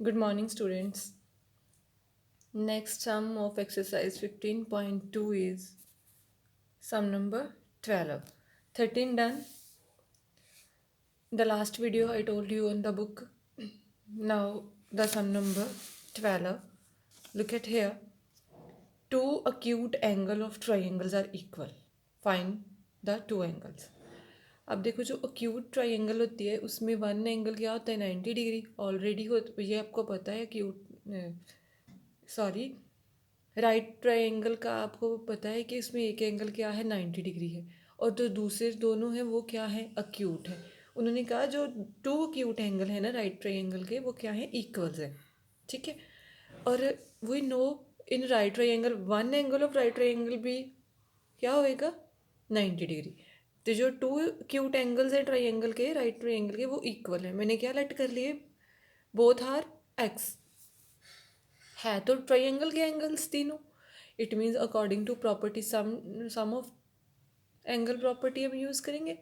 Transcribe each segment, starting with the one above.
Good morning, students. Next sum of exercise 15.2 is sum number 12. 13 done. The last video I told you on the book. Now the sum number 12. Look at here. Two acute angle of triangles are equal. Find the two angles. अब देखो जो acute triangle होती है उसमें one angle क्या होता है 90 degree already हो ये आपको पता है acute सॉरी राइट ट्रायंगल का आपको पता है कि इसमें एक एंगल क्या है 90 डिग्री है और जो दूसरे दोनों हैं वो क्या है अक्यूट है। उन्होंने कहा जो टू अक्यूट एंगल है ना राइट ट्रायंगल के वो क्या है इक्वल्स है। ठीक है। और we know in right triangle one angle of right triangle भी क्या होएगा 90 डिग्री। तो जो टू अक्यूट एंगल्स है ट्रायंगल के राइट ट्रायंगल के वो इक्वल है। मैंने क्या लेट कर लिए बोथ आर एक्स है तो ट्रायंगल के एंगल्स तीनों। It means according to property sum of angle property हम यूज़ करेंगे।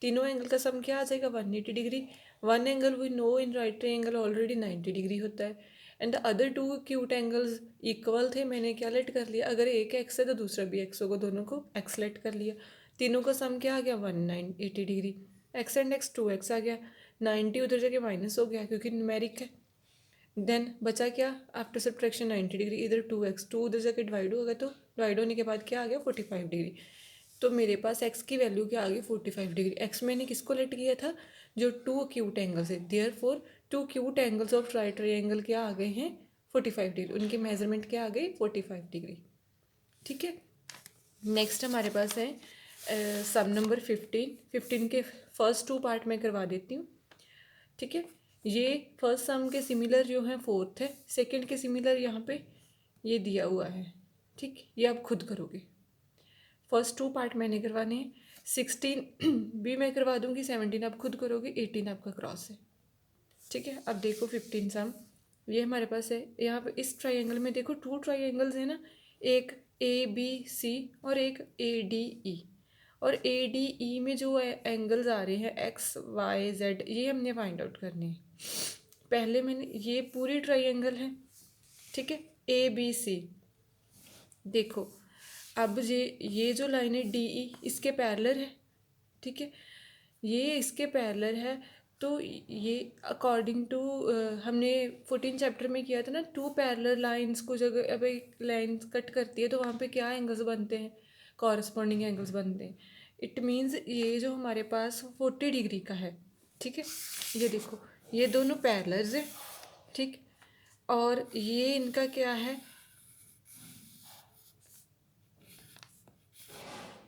तीनों एंगल का सम क्या आ जाएगा 180 degree. One angle we know in right triangle already 90 degree होता है and the other two acute angles equal थे। मैंने क्या लेट कर लिया अगर एक एक्स है तो दूसरा भी एक्स होगा दोनों को एक्स लेट कर लिया। तीनों का सम क्या आ गया 180 degree. X and x 2x आ गया 90 उधर जाके माइनस हो गया क्योंकि न्यूमेरिक है। देन बचा क्या आफ्टर सब्ट्रैक्शन 90 डिग्री इधर 2x 2 उधर जाके डिवाइड होगा तो डिवाइड होने के बाद क्या आ गया 45 डिग्री। तो मेरे पास x की वैल्यू क्या आ गई 45 डिग्री। x मैंने किसको लेट किया था जो टू क्यूट एंगल्स है therefore two acute angles of right triangle क्या आ गए हैं 45 डिग्री। उनकी मेजरमेंट क्या आ गई 45 डिग्री। ठीक है। नेक्स्ट हमारे पास है सम नंबर 15 के फर्स्ट टू पार्ट में करवा देती हूँ। ठीक है। ये फर्स्ट सम के सिमिलर जो है फोर्थ है सेकंड के सिमिलर यहाँ पे ये दिया हुआ है। ठीक ये आप खुद करोगे। फर्स्ट टू पार्ट मैंने करवाने हैं 16 भी मैं करवा दूँगी 17 आप खुद करोगे 18 आपका क्रॉस है। ठीक है। अब देखो 15 सम ये हमारे पास है यहाँ पे इस ट्रायंगल में देखो टू ट्रायंगल्स है ना एक ABC और एक ADE और ADE में जो एंगल्स आ रहे हैं XYZ ये हमने फाइंड आउट करने हैं। पहले मैंने ये पूरी ट्रायंगल है। ठीक है ABC देखो अब ये जो लाइन है DE इसके पैरेलल है। ठीक है ये इसके पैरेलल है तो ये अकॉर्डिंग टू हमने 14 चैप्टर में किया था ना टू पैरेलल लाइंस को जगह अब एक लाइन कट करती है तो वहाँ पे क्या एंगल्स बनते हैं कॉरस्पॉन्डिंग एंगल्स बनते हैं। इट मीन्स ये जो हमारे पास 40 डिग्री का है। ठीक है ये देखो ये दोनों पैरेलल्स हैं। ठीक और ये इनका क्या है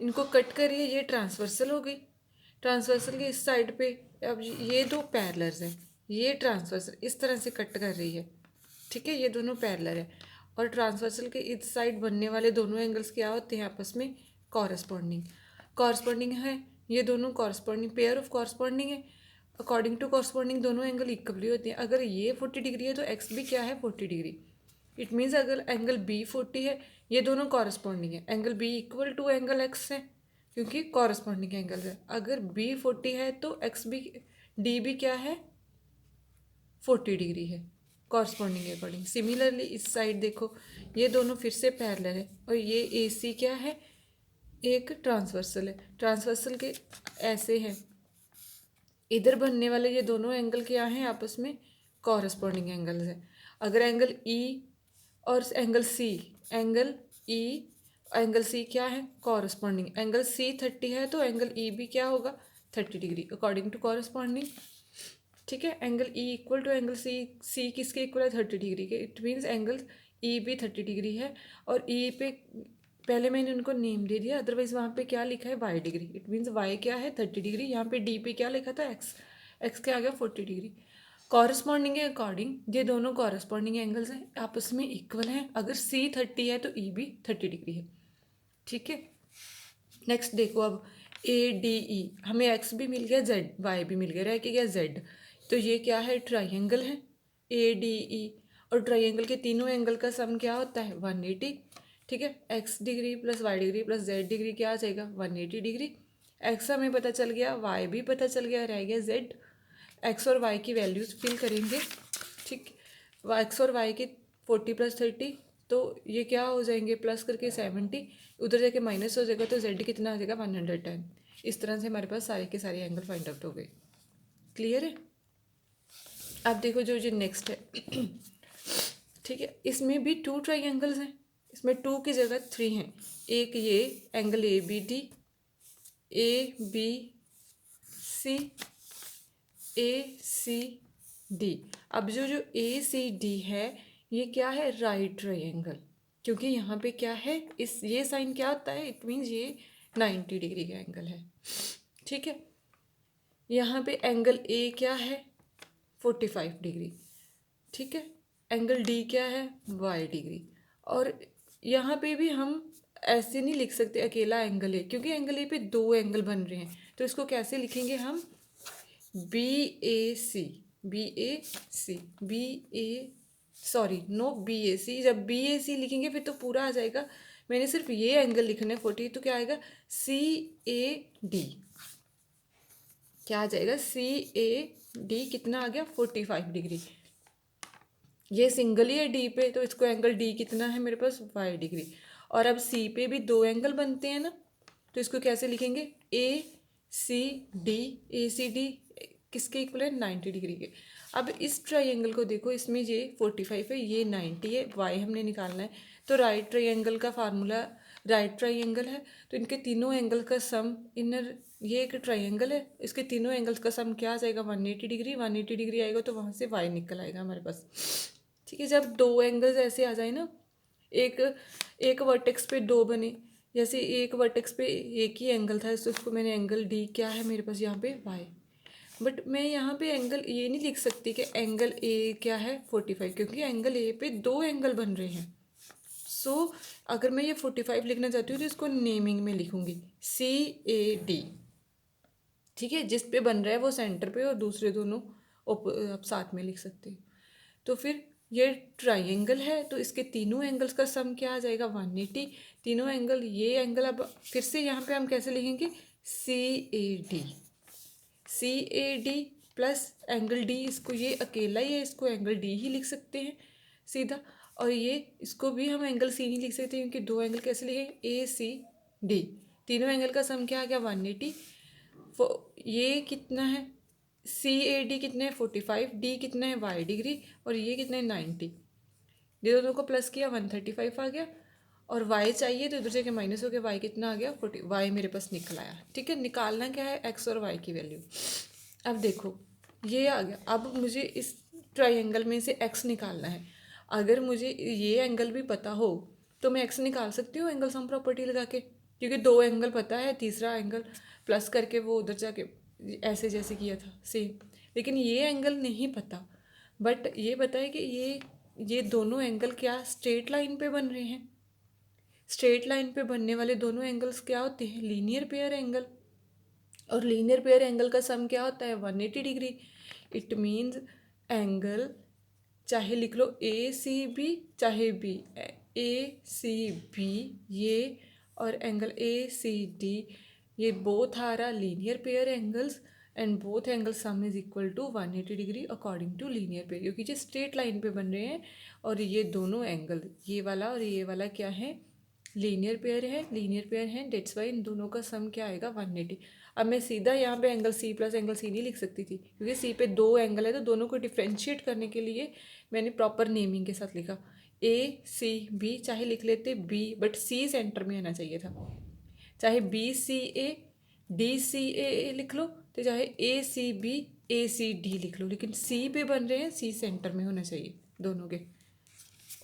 इनको कट करिए ये ट्रांसवर्सल हो गई। ट्रांसवर्सल के इस साइड पे अब ये दो पैरेलल्स हैं ये ट्रांसवर्सल इस तरह से कट कर रही है। ठीक है ये दोनों पैरेलल है और ट्रांसवर्सल के इस साइड बनने वाले दोनों एंगल्स क्या होते हैं आपस में कॉरस्पॉन्डिंग कॉरस्पॉन्डिंग है। ये दोनों कॉरस्पॉन्डिंग पेयर ऑफ कॉरस्पॉन्डिंग है। अकॉर्डिंग टू कॉरस्पॉन्डिंग दोनों एंगल इक्वली होते हैं। अगर ये 40 डिग्री है तो एक्स भी क्या है 40 डिग्री। इट मीन्स अगर एंगल बी 40 है ये दोनों कॉरस्पॉन्डिंग है angle B equal to angle X है क्योंकि कॉरस्पॉन्डिंग एंगल है। अगर बी 40 है तो एक्स भी डी भी क्या है 40 डिग्री है कॉरस्पॉन्डिंग के अकॉर्डिंग। सिमिलरली इस साइड देखो ये दोनों फिर से पैरेलल है और ये ए सी क्या है एक ट्रांसवर्सल है। ट्रांसवर्सल के ऐसे हैं इधर बनने वाले ये दोनों एंगल क्या हैं आपस में कॉरस्पॉन्डिंग एंगल्स हैं। अगर एंगल ई और एंगल सी क्या है कॉरस्पॉन्डिंग एंगल सी 30 है तो एंगल ई भी क्या होगा 30 डिग्री अकॉर्डिंग टू कॉरस्पॉन्डिंग। ठीक है angle E equal to angle C किसके इक्वल है 30 डिग्री के। इट मीन्स एंगल ई भी 30 डिग्री है और ई पे पहले मैंने उनको नेम दे दिया अदरवाइज वहाँ पे क्या लिखा है Y degree. It means Y क्या है 30 डिग्री यहाँ पे डी पे क्या लिखा था एक्स एक्स क्या आ गया 40 डिग्री। कॉरस्पॉन्डिंग के अकॉर्डिंग ये दोनों कॉरस्पॉन्डिंग एंगल्स हैं आपस में इक्वल हैं। अगर सी 30 है तो ई भी 30 डिग्री है। ठीक है। नेक्स्ट देखो अब ADE हमें एक्स भी मिल गया जेड वाई भी मिल गया रह के गया जेड। तो ये क्या है ट्रायंगल है ADE और ट्रायंगल के तीनों एंगल का सम क्या होता है 180। ठीक है X degree plus Y degree plus Z degree क्या आ जाएगा 180 डिग्री। एक्स हमें पता चल गया वाई भी पता चल गया रह गया जेड। एक्स और वाई की वैल्यूज़ फिल करेंगे। ठीक एक्स और वाई की 40 + 30, तो ये क्या हो जाएंगे, प्लस करके 70, उधर जाके माइनस हो जाएगा, तो जेड कितना आ जाएगा 110। इस तरह से हमारे पास सारे के सारे एंगल फाइंड आउट हो गए। क्लियर है। अब देखो जो नेक्स्ट है ठीक है, इसमें भी 2 ट्राइंगल्स हैं, इसमें 2 की जगह 3 हैं। एक ये angle A B D, A B C, A C D. अब जो ए सी डी है ये क्या है, राइट ट्राइंगल, क्योंकि यहाँ पे क्या है, इस ये साइन क्या होता है, इट मीन्स ये 90 डिग्री का एंगल है। ठीक है, यहाँ पे एंगल ए क्या है, 45 डिग्री। ठीक है, एंगल डी क्या है, वाई डिग्री। और यहाँ पे भी हम ऐसे नहीं लिख सकते अकेला एंगल ए, क्योंकि एंगल ए पे 2 एंगल बन रहे हैं, तो इसको कैसे लिखेंगे हम, B A C, B A C, B A, sorry no, B A सी। जब बी ए सी लिखेंगे फिर तो पूरा आ जाएगा, मैंने सिर्फ ये एंगल लिखना है 40, तो क्या आएगा, सी ए डी। क्या आ जाएगा, सी ए डी कितना आ गया, 45 डिग्री। ये सिंगल ही है डी पे, तो इसको एंगल डी कितना है मेरे पास, वाई डिग्री। और अब सी पे भी 2 एंगल बनते हैं ना, तो इसको कैसे लिखेंगे, ए C D, A C D किसके इक्वल है, 90 डिग्री के। अब इस ट्राइंगल को देखो, इसमें ये 45 है, ये 90 है, वाई हमने निकालना है। तो राइट ट्राइंगल का फार्मूला, राइट ट्राइंगल है तो इनके तीनों एंगल का सम, इनर ये एक ट्राइंगल है, इसके तीनों एंगल्स का सम क्या आ जाएगा, 180 डिग्री। 180 डिग्री आएगा तो वहाँ से वाई निकल आएगा हमारे पास। ठीक है, जब 2 एंगल्स ऐसे आ जाए ना, एक एक वर्टेक्स पे 2 बने, जैसे एक वर्टेक्स पे एक ही एंगल था, तो उसको मैंने एंगल डी क्या है मेरे पास यहाँ पे, वाई। बट मैं यहाँ पे एंगल ये नहीं लिख सकती कि एंगल ए क्या है 45, क्योंकि एंगल ए पे 2 एंगल बन रहे हैं। सो अगर मैं ये 45 लिखना चाहती हूँ तो इसको नेमिंग में लिखूँगी, सी ए डी। ठीक है, जिस पे बन रहा है वो सेंटर पे, और दूसरे दोनों आप साथ में लिख सकते हो। तो फिर ये ट्राइंगल है, तो इसके तीनों एंगल्स का सम क्या आ जाएगा, 180। तीनों एंगल, ये एंगल, अब फिर से यहाँ पे हम कैसे लिखेंगे, C A D, C A D plus angle D, इसको ये अकेला ही है, इसको एंगल डी ही लिख सकते हैं सीधा। और ये इसको भी हम एंगल सी नहीं लिख सकते, क्योंकि 2 एंगल कैसे लिखेंगे, ए सी डी। तीनों एंगल का सम क्या आ गया, 180। ये कितना है, सी ए डी कितना है, 45, डी कितना है, वाई डिग्री, और ये कितना है, 90। ये दोनों को प्लस किया, 135 आ गया। और वाई चाहिए तो इधर से माइनस हो गया, वाई कितना आ गया, 40। वाई मेरे पास निकल आया। ठीक है, निकालना क्या है, एक्स और वाई की वैल्यू। अब देखो ये आ गया, अब मुझे इस ट्राइंगल में से एक्स निकालना है। अगर मुझे ये एंगल भी पता हो तो मैं एक्स निकाल सकती हूँ एंगल सम प्रॉपर्टी लगा के, क्योंकि 2 एंगल पता है, तीसरा एंगल प्लस करके वो उधर जाके ऐसे जैसे किया था सेम। लेकिन ये एंगल नहीं पता, बट ये पता है कि ये दोनों एंगल क्या स्ट्रेट लाइन पे बन रहे हैं। स्ट्रेट लाइन पे बनने वाले दोनों एंगल्स क्या होते हैं, लीनियर पेयर एंगल। और लीनियर पेयर एंगल का सम क्या होता है, 180 डिग्री। इट मीन्स एंगल, चाहे लिख लो ए सी बी, चाहे बी ए सी बी ये, और एंगल ए सी डी, ये both are a linear pair angles, and both angle sum is equal to 180 degree according to linear pair, क्योंकि जो straight line पे बन रहे हैं। और ये दोनों एंगल, ये वाला और ये वाला क्या है, लीनियर पेयर है, लीनियर पेयर है, डेट्स वाई इन दोनों का सम क्या आएगा, 180। अब मैं सीधा यहाँ पे angle C plus angle C नहीं लिख सकती थी, क्योंकि सी पे 2 एंगल है, तो दोनों को डिफ्रेंशिएट करने के लिए मैंने प्रॉपर नेमिंग के साथ लिखा, ए सी बी, चाहे लिख लेते बी, बट सी सेंटर में आना चाहिए था। चाहे B C A D C ए लिख लो, तो चाहे ए C B A C D लिख लो, लेकिन सी पे बन रहे हैं, सी सेंटर में होना चाहिए दोनों के।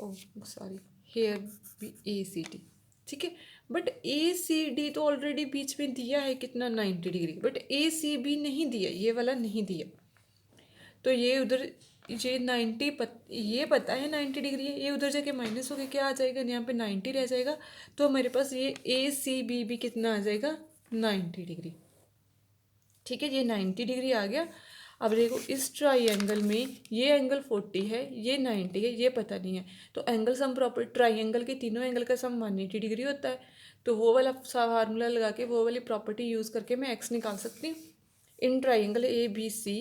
Oh sorry, here B A C D. ठीक है, बट ए सी डी तो ऑलरेडी बीच में दिया है कितना, 90 degree, but A C B नहीं दिया, ये वाला नहीं दिया। तो ये उधर, ये 90 ये पता है 90 डिग्री है, ये उधर जाके माइनस हो गया, क्या आ जाएगा, यहाँ पे 90 रह जाएगा। तो मेरे पास ये ए सी बी भी कितना आ जाएगा, 90 डिग्री। ठीक है, ये 90 डिग्री आ गया। अब देखो इस ट्राइंगल में ये एंगल 40 है, ये 90 है, ये पता नहीं है। तो एंगल सम प्रॉपर, ट्राइंगल के तीनों एंगल का सम 180 डिग्री होता है। तो वो वाला फार्मूला लगा के, वो वाली प्रॉपर्टी यूज़ करके मैं एक्स निकाल सकती हूँ इन ट्राइंगल ए बी सी।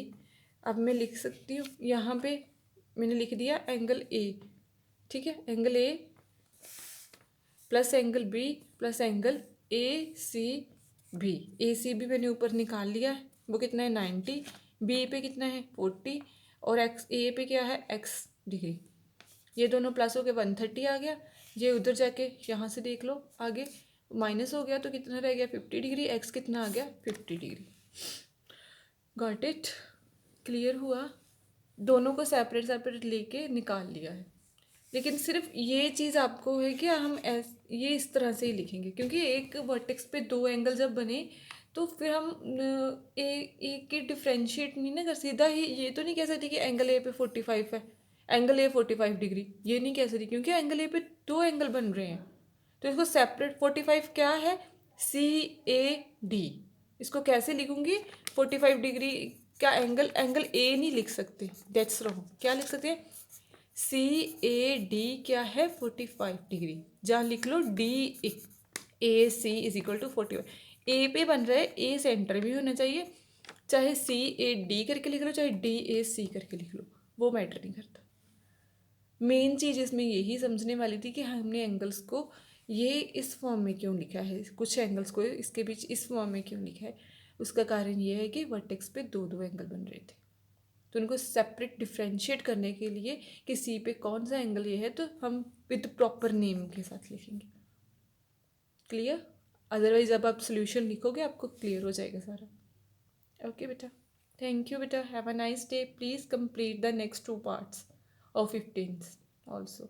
अब मैं लिख सकती हूँ यहाँ पे मैंने लिख दिया एंगल ए, ठीक है, angle A plus angle B plus angle A C B. A C B मैंने ऊपर निकाल लिया है, वो कितना है 90, बी पे कितना है 40 और एक्स ए पे क्या है x डिग्री। ये दोनों प्लस हो गए 130 आ गया, ये उधर जाके यहाँ से देख लो आगे माइनस हो गया तो कितना रह गया 50 डिग्री, x कितना आ गया 50 डिग्री। गॉट इट, क्लियर हुआ। दोनों को सेपरेट सेपरेट लेके निकाल लिया है, लेकिन सिर्फ ये चीज़ आपको है कि हम ये इस तरह से ही लिखेंगे, क्योंकि एक वर्टेक्स पे दो एंगल जब बने तो फिर हम एक के डिफ्रेंशिएट नहीं ना कर, सीधा ही ये तो नहीं कह सकती कि एंगल ए पे 45 है, एंगल ए 45 डिग्री, ये नहीं कह सकती, क्योंकि एंगल ए पे दो एंगल बन रहे हैं। तो इसको सेपरेट 45 क्या है सी ए डी, इसको कैसे लिखूंगी 45 डिग्री का एंगल, एंगल ए नहीं लिख सकते, दैट्स रॉन्ग। क्या लिख सकते हैं सी ए डी क्या है 45 डिग्री, जहाँ लिख लो D A C is equal to 45। A पे बन रहा है, ए सेंटर भी होना चाहिए, चाहे सी ए डी करके लिख लो चाहे डी ए सी करके लिख लो, वो मैटर नहीं करता। मेन चीज़ इसमें यही समझने वाली थी कि हमने एंगल्स को ये इस फॉर्म में क्यों लिखा है, कुछ एंगल्स को इसके बीच इस फॉर्म में क्यों लिखा है। उसका कारण ये है कि वर्टेक्स पे दो दो एंगल बन रहे थे, तो उनको सेपरेट डिफ्रेंशिएट करने के लिए कि सी पे कौन सा एंगल ये है तो हम विद प्रॉपर नेम के साथ लिखेंगे। क्लियर? अदरवाइज अब आप सोल्यूशन लिखोगे आपको क्लियर हो जाएगा सारा। ओके बेटा, थैंक यू बेटा, have a nice day. Please complete the next 2 parts of 15 also.